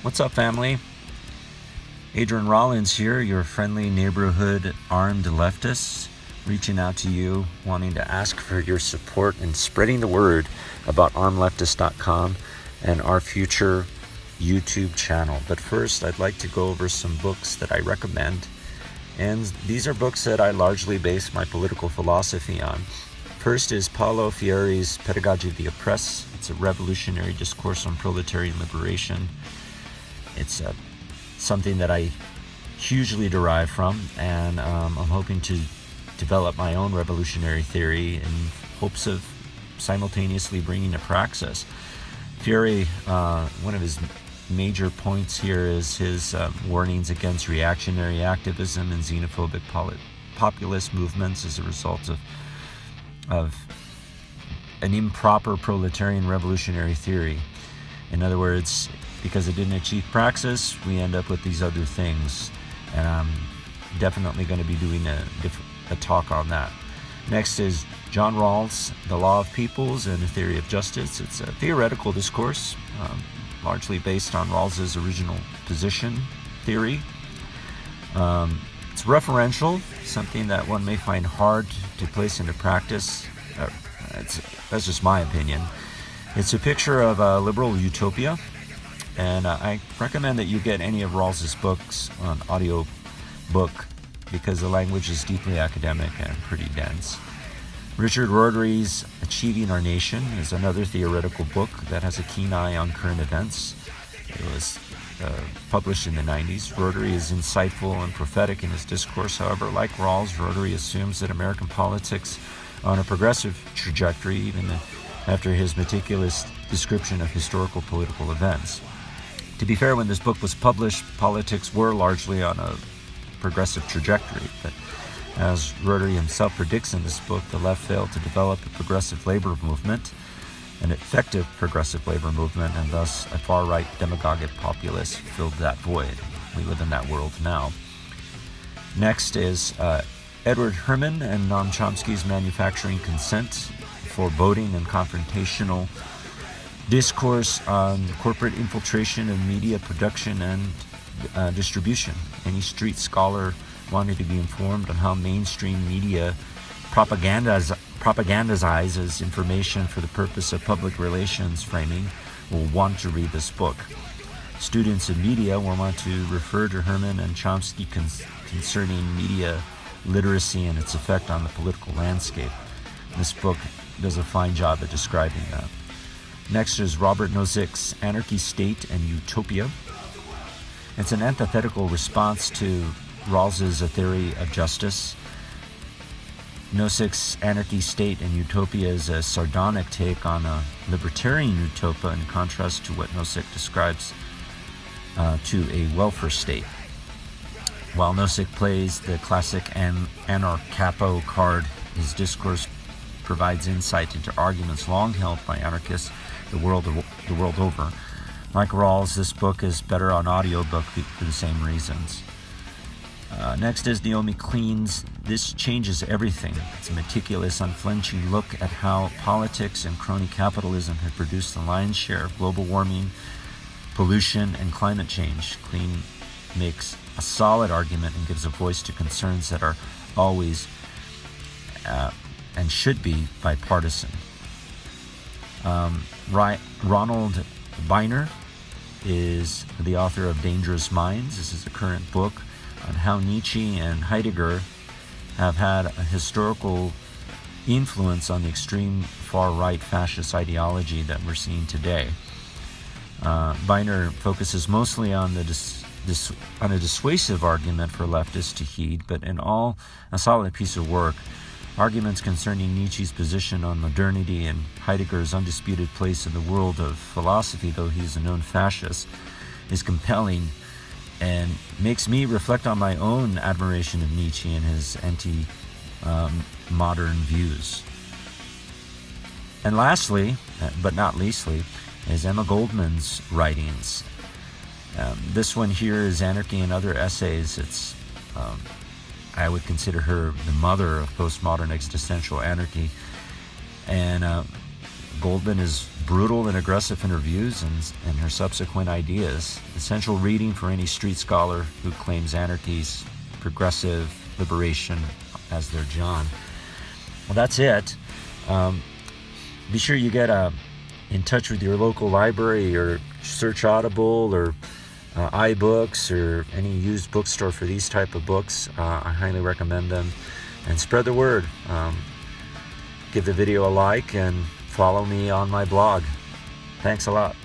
What's up, family? Adrian Rollins here, your friendly neighborhood armed leftist, reaching out to you, wanting to ask for your support in spreading the word about armleftist.com and our future YouTube channel. But first, I'd like to go over some books that I recommend. And these are books that I largely base my political philosophy on. First is Paulo Freire's Pedagogy of the Oppressed. It's a revolutionary discourse on proletarian liberation. It's something that I hugely derive from, and I'm hoping to develop my own revolutionary theory in hopes of simultaneously bringing to praxis. Freire, one of his major points here is his warnings against reactionary activism and xenophobic populist movements as a result of an improper proletarian revolutionary theory. In other words, because it didn't achieve praxis, we end up with these other things. And I'm definitely going to be doing a talk on that. Next is John Rawls' The Law of Peoples and the Theory of Justice. It's a theoretical discourse, largely based on Rawls's original position theory. It's referential, something that one may find hard to place into practice. That's just my opinion. It's a picture of a liberal utopia, and I recommend that you get any of Rawls's books on audio book because the language is deeply academic and pretty dense. Richard Rorty's Achieving Our Nation is another theoretical book that has a keen eye on current events. It was published in the 90s. Rorty is insightful and prophetic in his discourse. However, like Rawls, Rorty assumes that American politics are on a progressive trajectory even after his meticulous description of historical political events. To be fair, when this book was published, politics were largely on a progressive trajectory, but as Rorty himself predicts in this book, the left failed to develop a progressive labor movement, an effective progressive labor movement, and thus a far-right demagogic populace filled that void. We live in that world now. Next is Edward Herman and Noam Chomsky's Manufacturing Consent, Foreboding and Confrontational Discourse on Corporate Infiltration of Media Production and Distribution. Any street scholar wanting to be informed on how mainstream media propagandizes information for the purpose of public relations framing will want to read this book. Students of media will want to refer to Herman and Chomsky concerning media literacy and its effect on the political landscape. This book does a fine job at describing that. Next is Robert Nozick's Anarchy, State, and Utopia. It's an antithetical response to Rawls's A Theory of Justice. Nozick's Anarchy, State, and Utopia is a sardonic take on a libertarian utopia in contrast to what Nozick describes to a welfare state. While Nozick plays the classic anarcho card, his discourse provides insight into arguments long held by anarchists the world over. Like Rawls, this book is better on audiobook for the same reasons. Next is Naomi Klein's This Changes Everything. It's a meticulous, unflinching look at how politics and crony capitalism have produced the lion's share of global warming, pollution, and climate change. Klein makes a solid argument and gives a voice to concerns that are always and should be bipartisan. Ronald Beiner is the author of Dangerous Minds. This is a current book on how Nietzsche and Heidegger have had a historical influence on the extreme far-right fascist ideology that we're seeing today. Beiner focuses mostly on on a dissuasive argument for leftists to heed, but in all, a solid piece of work. Arguments concerning Nietzsche's position on modernity and Heidegger's undisputed place in the world of philosophy, though he's a known fascist, is compelling and makes me reflect on my own admiration of Nietzsche and his anti-modern views. And lastly, but not leastly, is Emma Goldman's writings. This one here is Anarchy and Other Essays. It's I would consider her the mother of postmodern existential anarchy. And Goldman is brutal and aggressive in her views and her subsequent ideas. Essential reading for any street scholar who claims anarchy's progressive liberation as their John. Well, that's it. Be sure you get in touch with your local library or search Audible or iBooks or any used bookstore for these type of books. I highly recommend them. And spread the word. Give the video a like and follow me on my blog. Thanks a lot.